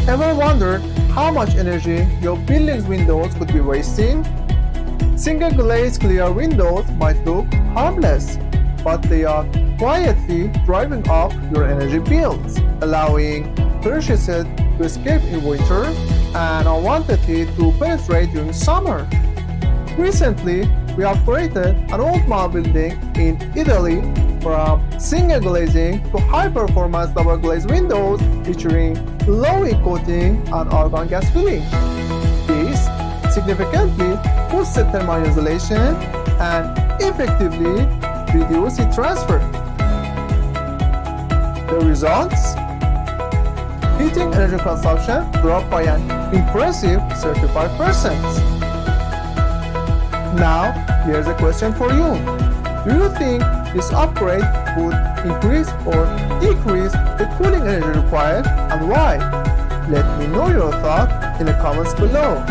Ever wondered how much energy your building's windows could be wasting? Single-glazed clear windows might look harmless, but they are quietly driving up your energy bills, allowing precious heat to escape in winter and unwanted heat to penetrate during summer. Recently, we upgraded an old mall building in Italy from single glazing to high-performance double-glazed windows featuring low-heat coating and argon gas filling. This significantly boosted thermal insulation and effectively reduced heat transfer. The results? Heating energy consumption dropped by an impressive 35%. Now, here's a question for you. Do you think this upgrade would increase or decrease the cooling energy required, and why? Let me know your thoughts in the comments below.